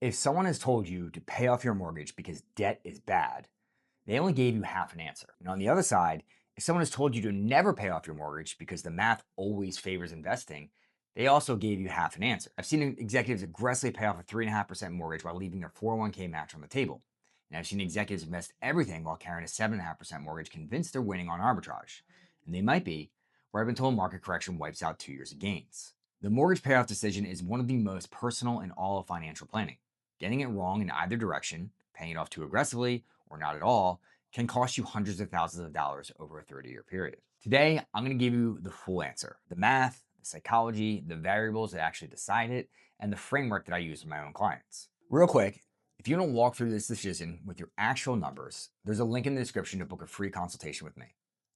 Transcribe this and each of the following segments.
If someone has told you to pay off your mortgage because debt is bad, they only gave you half an answer. And on the other side, if someone has told you to never pay off your mortgage because the math always favors investing, they also gave you half an answer. I've seen executives aggressively pay off a 3.5% mortgage while leaving their 401k match on the table. And I've seen executives invest everything while carrying a 7.5% mortgage convinced they're winning on arbitrage. And they might be, where I've been told market correction wipes out 2 years of gains. The mortgage payoff decision is one of the most personal in all of financial planning. Getting it wrong in either direction, paying it off too aggressively or not at all, can cost you hundreds of thousands of dollars over a 30-year period. Today, I'm going to give you the full answer: the math, the psychology, the variables that actually decide it, and the framework that I use with my own clients. Real quick, if you want to walk through this decision with your actual numbers, there's a link in the description to book a free consultation with me.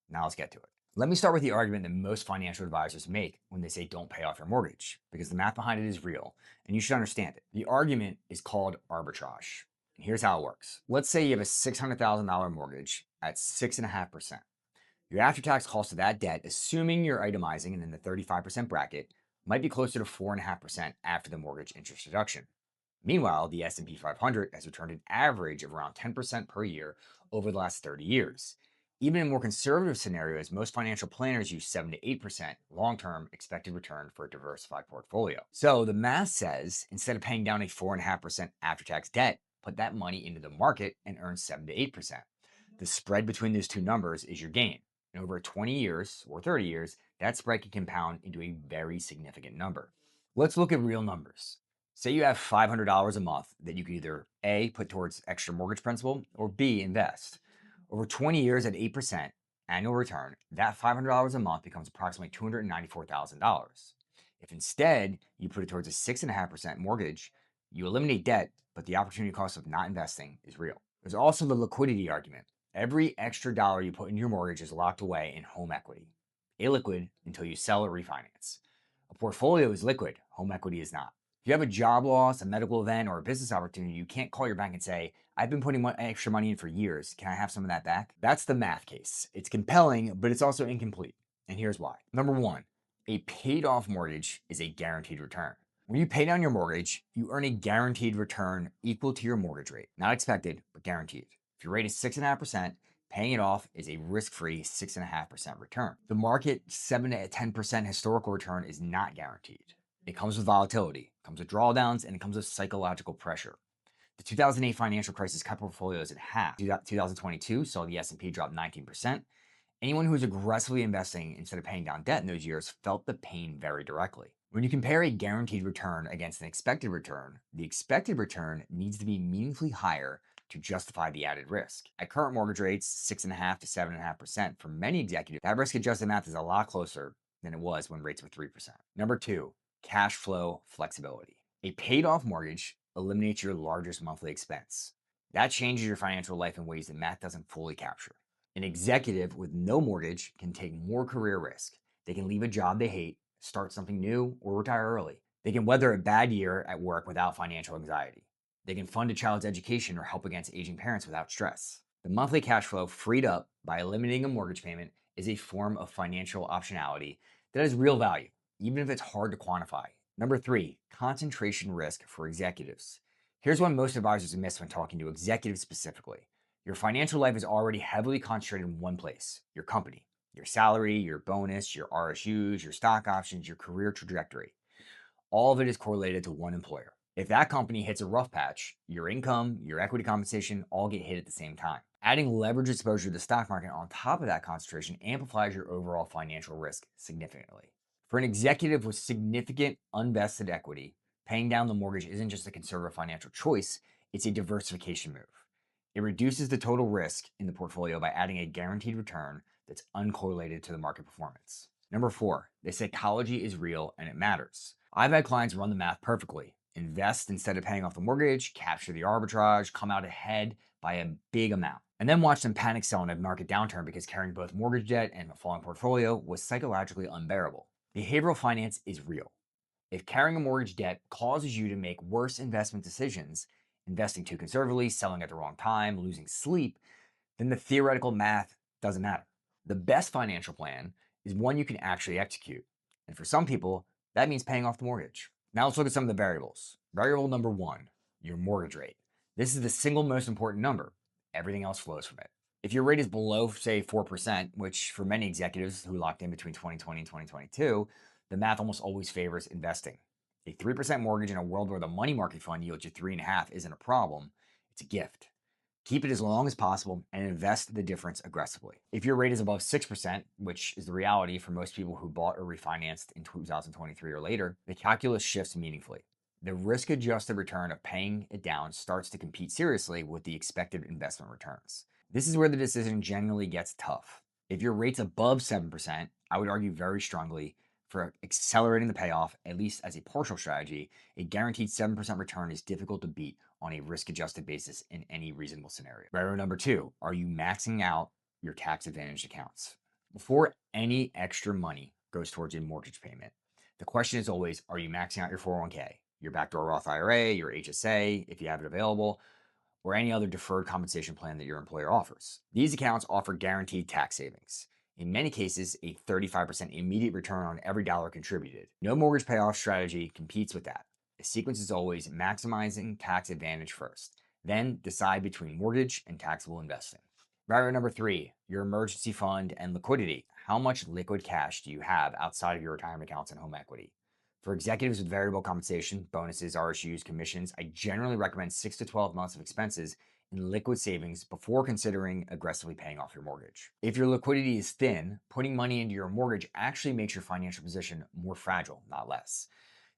Now let's get to it. Let me start with the argument that most financial advisors make when they say don't pay off your mortgage, because the math behind it is real and you should understand it. The argument is called arbitrage. And here's how it works. Let's say you have a $600,000 mortgage at 6.5%. Your after-tax cost of that debt, assuming you're itemizing and in the 35% bracket, might be closer to 4.5% after the mortgage interest deduction. Meanwhile, the S&P 500 has returned an average of around 10% per year over the last 30 years. Even in more conservative scenarios, most financial planners use 7 to 8% long-term expected return for a diversified portfolio. So the math says, instead of paying down a 4.5% after-tax debt, put that money into the market and earn 7 to 8%. The spread between those two numbers is your gain. And over 20 years or 30 years, that spread can compound into a very significant number. Let's look at real numbers. Say you have $500 a month that you could either A, put towards extra mortgage principal, or B, invest. Over 20 years at 8% annual return, that $500 a month becomes approximately $294,000. If instead you put it towards a 6.5% mortgage, you eliminate debt, but the opportunity cost of not investing is real. There's also the liquidity argument. Every extra dollar you put in your mortgage is locked away in home equity, illiquid until you sell or refinance. A portfolio is liquid, home equity is not. If you have a job loss, a medical event, or a business opportunity, you can't call your bank and say, I've been putting extra money in for years. Can I have some of that back? That's the math case. It's compelling, but it's also incomplete. And here's why. Number one, a paid off mortgage is a guaranteed return. When you pay down your mortgage, you earn a guaranteed return equal to your mortgage rate. Not expected, but guaranteed. If your rate is 6.5%, paying it off is a risk-free 6.5% return. The market 7 to 10% historical return is not guaranteed. It comes with volatility, comes with drawdowns, and it comes with psychological pressure. The 2008 financial crisis cut portfolios in half. 2022 saw the S&P drop 19%. Anyone who was aggressively investing instead of paying down debt in those years felt the pain very directly. When you compare a guaranteed return against an expected return, the expected return needs to be meaningfully higher to justify the added risk. At current mortgage rates, 6.5 to 7.5%, for many executives, that risk-adjusted math is a lot closer than it was when rates were 3%. Number two, cash flow flexibility. A paid-off mortgage eliminates your largest monthly expense. That changes your financial life in ways that math doesn't fully capture. An executive with no mortgage can take more career risk. They can leave a job they hate, start something new, or retire early. They can weather a bad year at work without financial anxiety. They can fund a child's education or help against aging parents without stress. The monthly cash flow freed up by eliminating a mortgage payment is a form of financial optionality that has real value, even if it's hard to quantify. Number three, concentration risk for executives. Here's what most advisors miss when talking to executives specifically. Your financial life is already heavily concentrated in one place: your company. Your salary, your bonus, your RSUs, your stock options, your career trajectory. All of it is correlated to one employer. If that company hits a rough patch, your income, your equity compensation all get hit at the same time. Adding leverage exposure to the stock market on top of that concentration amplifies your overall financial risk significantly. For an executive with significant unvested equity, paying down the mortgage isn't just a conservative financial choice, it's a diversification move. It reduces the total risk in the portfolio by adding a guaranteed return that's uncorrelated to the market performance. Number four, the psychology is real and it matters. I've had clients run the math perfectly. Invest instead of paying off the mortgage, capture the arbitrage, come out ahead by a big amount, and then watch them panic sell in a market downturn because carrying both mortgage debt and a falling portfolio was psychologically unbearable. Behavioral finance is real. If carrying a mortgage debt causes you to make worse investment decisions, investing too conservatively, selling at the wrong time, losing sleep, then the theoretical math doesn't matter. The best financial plan is one you can actually execute. And for some people, that means paying off the mortgage. Now let's look at some of the variables. Variable number one, your mortgage rate. This is the single most important number. Everything else flows from it. If your rate is below, say, 4%, which for many executives who locked in between 2020 and 2022, the math almost always favors investing. A 3% mortgage in a world where the money market fund yields you 3.5% isn't a problem, it's a gift. Keep it as long as possible and invest the difference aggressively. If your rate is above 6%, which is the reality for most people who bought or refinanced in 2023 or later, the calculus shifts meaningfully. The risk adjusted return of paying it down starts to compete seriously with the expected investment returns. This is where the decision generally gets tough. If your rate's above 7%, I would argue very strongly for accelerating the payoff, at least as a partial strategy. A guaranteed 7% return is difficult to beat on a risk-adjusted basis in any reasonable scenario. Variable number 2, are you maxing out your tax-advantaged accounts? Before any extra money goes towards a mortgage payment, the question is always, are you maxing out your 401k, your backdoor Roth IRA, your HSA, if you have it available, or any other deferred compensation plan that your employer offers? These accounts offer guaranteed tax savings. In many cases, a 35% immediate return on every dollar contributed. No mortgage payoff strategy competes with that. The sequence is always maximizing tax advantage first, then decide between mortgage and taxable investing. Variable number 3, your emergency fund and liquidity. How much liquid cash do you have outside of your retirement accounts and home equity? For executives with variable compensation, bonuses, RSUs, commissions, I generally recommend 6 to 12 months of expenses in liquid savings before considering aggressively paying off your mortgage. If your liquidity is thin, putting money into your mortgage actually makes your financial position more fragile, not less.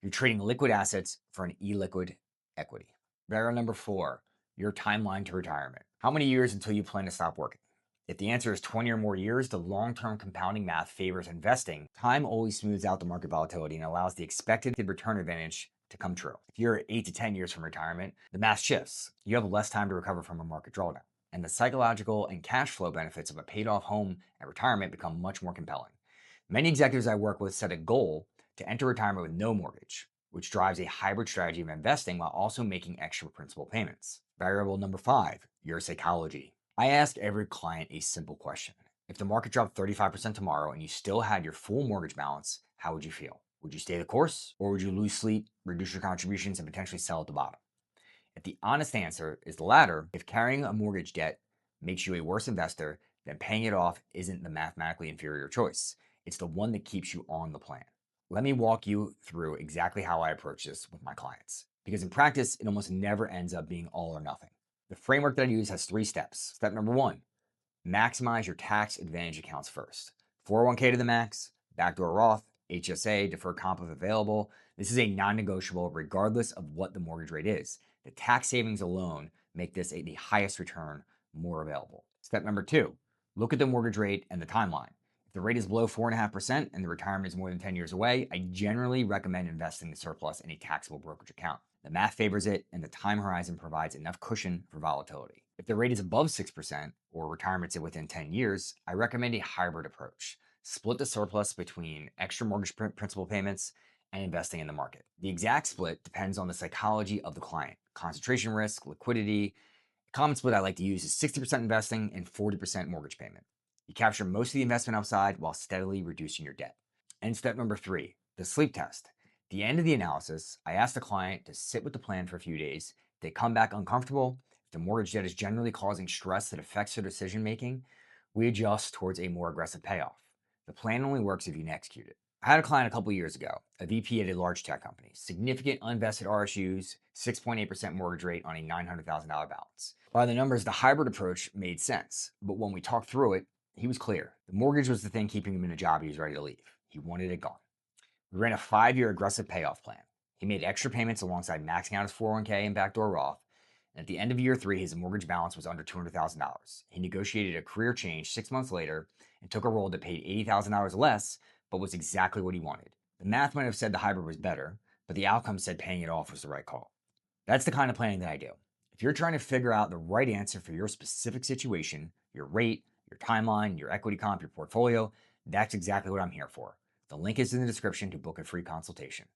You're trading liquid assets for an illiquid equity. Variable number 4, your timeline to retirement. How many years until you plan to stop working? If the answer is 20 or more years, the long-term compounding math favors investing. Time always smooths out the market volatility and allows the expected return advantage to come true. If you're 8 to 10 years from retirement, the math shifts. You have less time to recover from a market drawdown, and the psychological and cash flow benefits of a paid-off home at retirement become much more compelling. Many executives I work with set a goal to enter retirement with no mortgage, which drives a hybrid strategy of investing while also making extra principal payments. Variable number 5, your psychology. I ask every client a simple question. If the market dropped 35% tomorrow and you still had your full mortgage balance, how would you feel? Would you stay the course, or would you lose sleep, reduce your contributions, and potentially sell at the bottom? If the honest answer is the latter, if carrying a mortgage debt makes you a worse investor, then paying it off isn't the mathematically inferior choice. It's the one that keeps you on the plan. Let me walk you through exactly how I approach this with my clients, because in practice, it almost never ends up being all or nothing. The framework that I use has 3 steps. Step number 1, maximize your tax advantage accounts first. 401k to the max, backdoor Roth, HSA, deferred comp if available. This is a non-negotiable regardless of what the mortgage rate is. The tax savings alone make this the highest return more available. Step number 2, look at the mortgage rate and the timeline. If the rate is below 4.5% and the retirement is more than 10 years away, I generally recommend investing the surplus in a taxable brokerage account. The math favors it, and the time horizon provides enough cushion for volatility. If the rate is above 6% or retirement's within 10 years, I recommend a hybrid approach. Split the surplus between extra mortgage principal payments and investing in the market. The exact split depends on the psychology of the client, concentration risk, liquidity. A common split I like to use is 60% investing and 40% mortgage payment. You capture most of the investment upside while steadily reducing your debt. And step number 3, the sleep test. At the end of the analysis, I ask the client to sit with the plan for a few days. If they come back uncomfortable, if the mortgage debt is generally causing stress that affects their decision making, we adjust towards a more aggressive payoff. The plan only works if you can execute it. I had a client a couple years ago, a VP at a large tech company, significant unvested RSUs, 6.8% mortgage rate on a $900,000 balance. By the numbers, the hybrid approach made sense, but when we talked through it, he was clear. The mortgage was the thing keeping him in a job he was ready to leave. He wanted it gone. We ran a 5-year aggressive payoff plan. He made extra payments alongside maxing out his 401k and backdoor Roth. And at the end of year 3, his mortgage balance was under $200,000. He negotiated a career change 6 months later and took a role that paid $80,000 less, but was exactly what he wanted. The math might have said the hybrid was better, but the outcome said paying it off was the right call. That's the kind of planning that I do. If you're trying to figure out the right answer for your specific situation, your rate, your timeline, your equity comp, your portfolio, that's exactly what I'm here for. The link is in the description to book a free consultation.